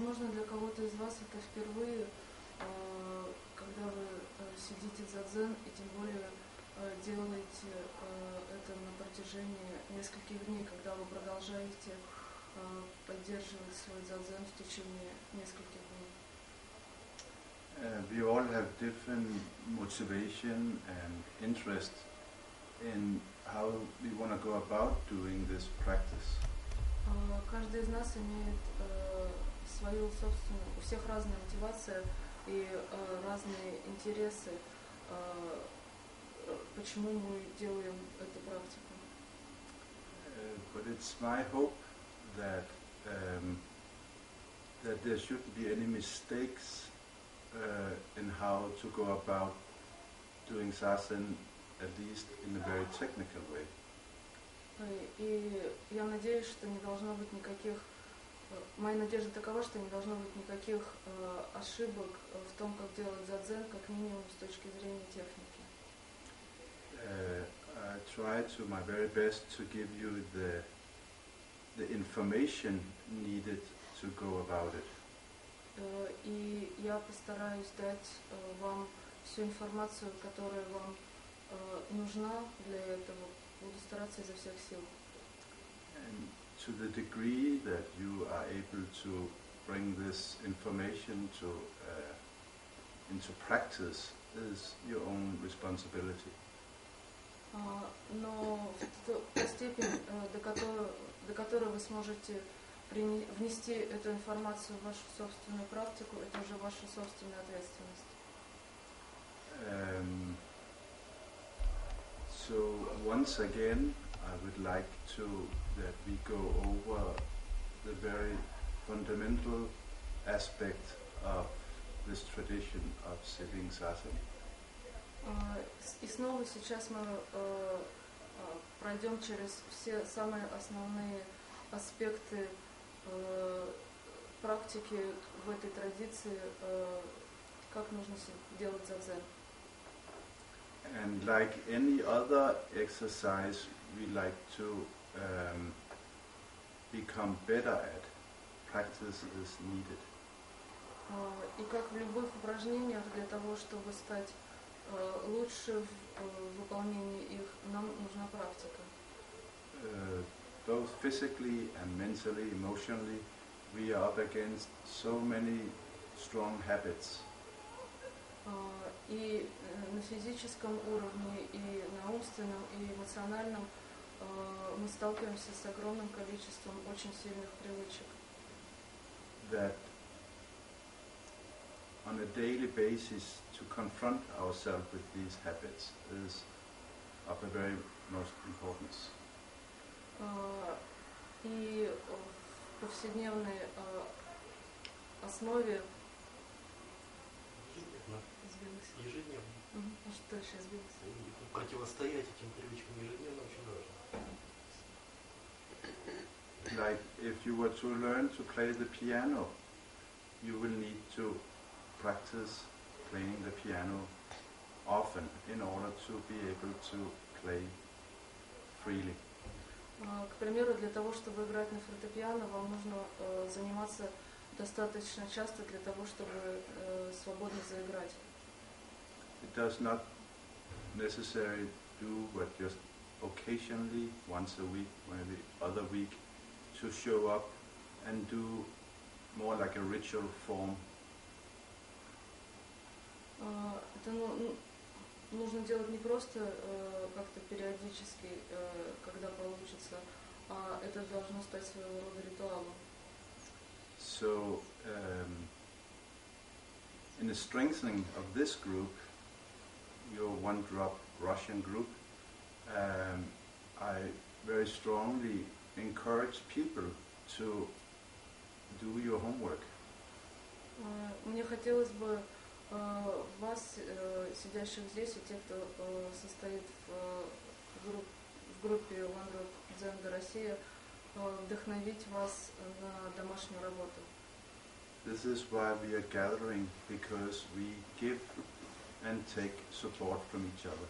Возможно, для кого-то из вас это впервые, когда вы сидите за дзен и тем более делаете это на протяжении нескольких дней, когда вы продолжаете поддерживать свой дзен в течение нескольких дней. We all have different motivation and interest in how we want to go about doing this practice. Каждый из нас имеет свою собственную, у всех разная мотивация и разные интересы, почему мы делаем эту практику. But it's my hope that that there shouldn't be any mistakes in how to go about doing sasen, at least in a very technical way. И я надеюсь, что не должно быть никаких, моя надежда такова, что не должно быть никаких ошибок в том, как делать задзен, как минимум с точки зрения техники. I try to my very best to give you the information needed to go about it. И я постараюсь дать вам всю информацию, которая вам нужна для этого. Буду стараться изо всех сил. And to the degree that you are able to bring this information to into practice is your own responsibility. Но та степень, до которой вы сможете внести эту информацию в вашу собственную практику, это уже ваша собственная ответственность. So once again, I would like to that we go over the very fundamental aspect of this tradition of sitting sasana. И снова сейчас мы пройдем через все самые основные аспекты практики в этой традиции, как нужно делать задзен. And like any other exercise, we like to become better at. Practice is needed. И как в любых упражнениях, для того, чтобы стать лучше в выполнении их, нам нужна практика. Both physically and mentally, emotionally, we are up against so many strong habits. И на физическом уровне, и на умственном, и эмоциональном мы сталкиваемся с огромным количеством очень сильных привычек. That on a daily basis to confront ourselves with these habits is of the very most importance. И в повседневной основе ежедневно. Что сейчас сбилось? Противостоять этим привычкам ежедневно очень важно. Like if you were to learn to play the piano, you will need to practice playing the piano often in order to be able to play freely. К примеру, для того, чтобы играть на фортепиано, вам нужно заниматься достаточно часто для того, чтобы свободно заиграть. It does not necessarily do but just occasionally, once a week, maybe other week, to show up and do more like a ritual form. Это нужно делать не просто как-то периодически, когда получится, а это должно стать своего рода ритуалом. So, in the strengthening of this group, your one-drop Russian group, I very strongly encourage people to do your homework. Мне хотелось бы вас, сидящих здесь, и тех, кто состоит в группе One Drop Дзен до Россия, вдохновить вас на домашнюю работу. This is why we are gathering, because we give and take support from each other.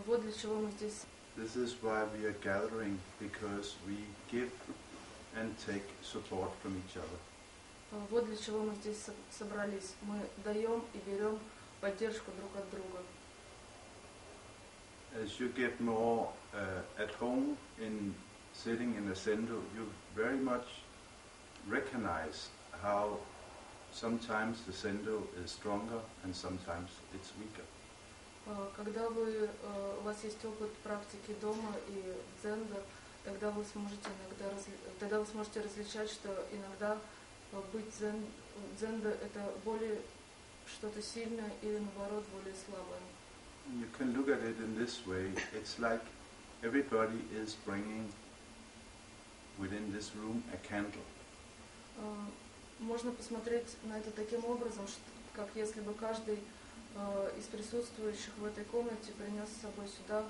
Вот для чего мы здесь. This is why we are gathering, because we give and take support from each other. Вот для чего мы здесь собрались. Мы даем и берем поддержку друг от друга. As you get more at home in sitting in a center, you very much recognize how sometimes the center is stronger and sometimes it's weaker. Когда у вас есть опыт практики дома и дзенда, тогда вы сможете различать, что иногда быть дзенда это более что-то сильное или наоборот более слабое. You can look at it in this way. It's like everybody is bringing within this room a candle. Можно посмотреть на это таким образом, как если бы каждый из присутствующих в этой комнате принес с собой сюда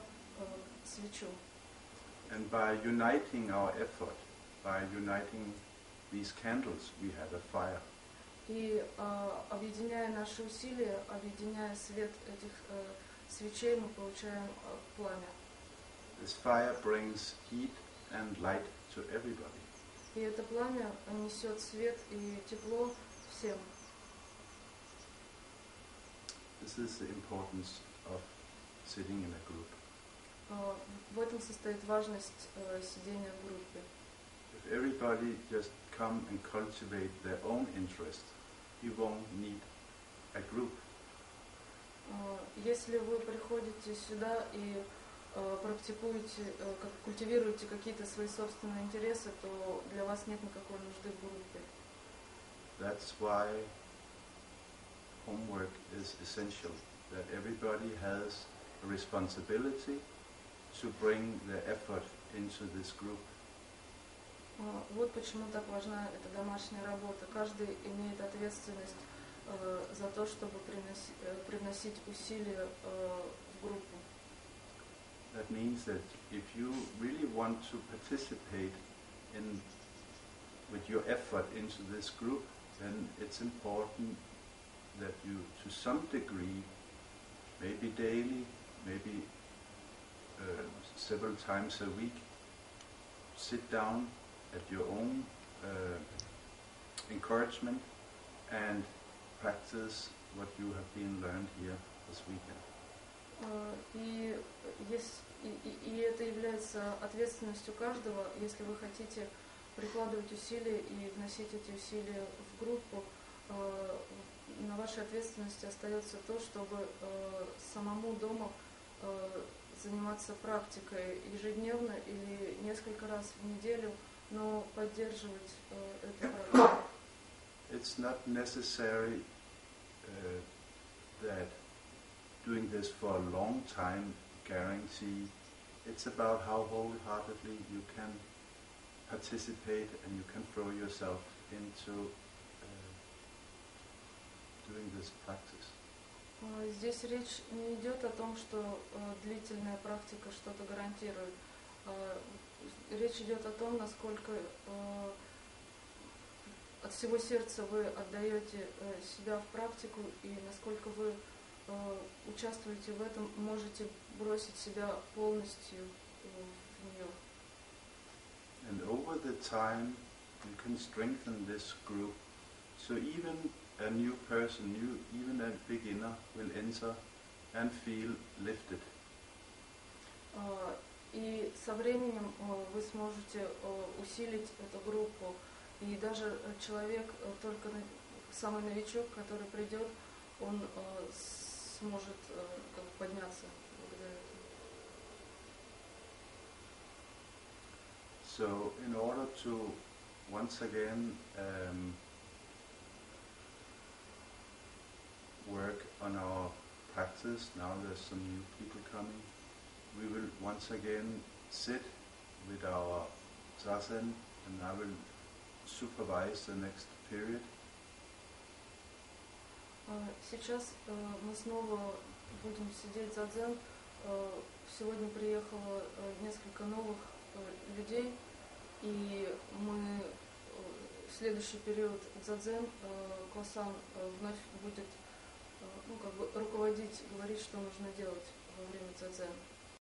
свечу. And by uniting our effort, by uniting these candles, we have a fire. И объединяя наши усилия, объединяя свет этих свечей, мы получаем пламя. This fire brings heat and light to everybody. И это пламя несет свет и тепло всем. This is the importance of sitting in a group. В этом состоит важность сидения в группе. If everybody just come and cultivate their own interest, you won't need a group. Если вы приходите сюда и практикуете, культивируете какие-то свои собственные интересы, то для вас нет никакой нужды в группе. That's why homework is essential, that everybody has a responsibility to bring their effort into this group. Вот почему так важна эта домашняя работа. Каждый имеет ответственность за то, чтобы привносить усилия в группу. That means that if you really want to participate with your effort into this group, then it's important that you, to some degree, maybe daily, maybe several times a week, sit down at your own encouragement and practice what you have been learned here this weekend. И это является ответственностью каждого. Если вы хотите прикладывать усилия и вносить эти усилия в группу, на вашей ответственности остается то, чтобы самому дома заниматься практикой ежедневно или несколько раз в неделю, но поддерживать эту практику. It's not necessary that doing this for a long time guarantee. It's about how wholeheartedly you can participate and you can throw yourself into doing this practice. Здесь речь не идет о том, что длительная практика что-то гарантирует. Речь идет о том, насколько от всего сердца вы отдаете себя в практику и насколько вы участвуете в этом, можете бросить себя полностью в нее. And over the time you can strengthen this group, so even a new person, even a beginner will enter and feel lifted. И со временем вы сможете усилить эту группу, и даже человек, только самый новичок, который придет, он сможет подняться благодаря этому. So in order to once again work on our practice, now there's some new people coming, we will once again sit with our zazen and I will supervise the next period. Сейчас мы снова будем сидеть за дзен. Сегодня приехало несколько новых людей, и мы в следующий период дзен Косан вновь будет руководить, говорить, что нужно делать во время дзен.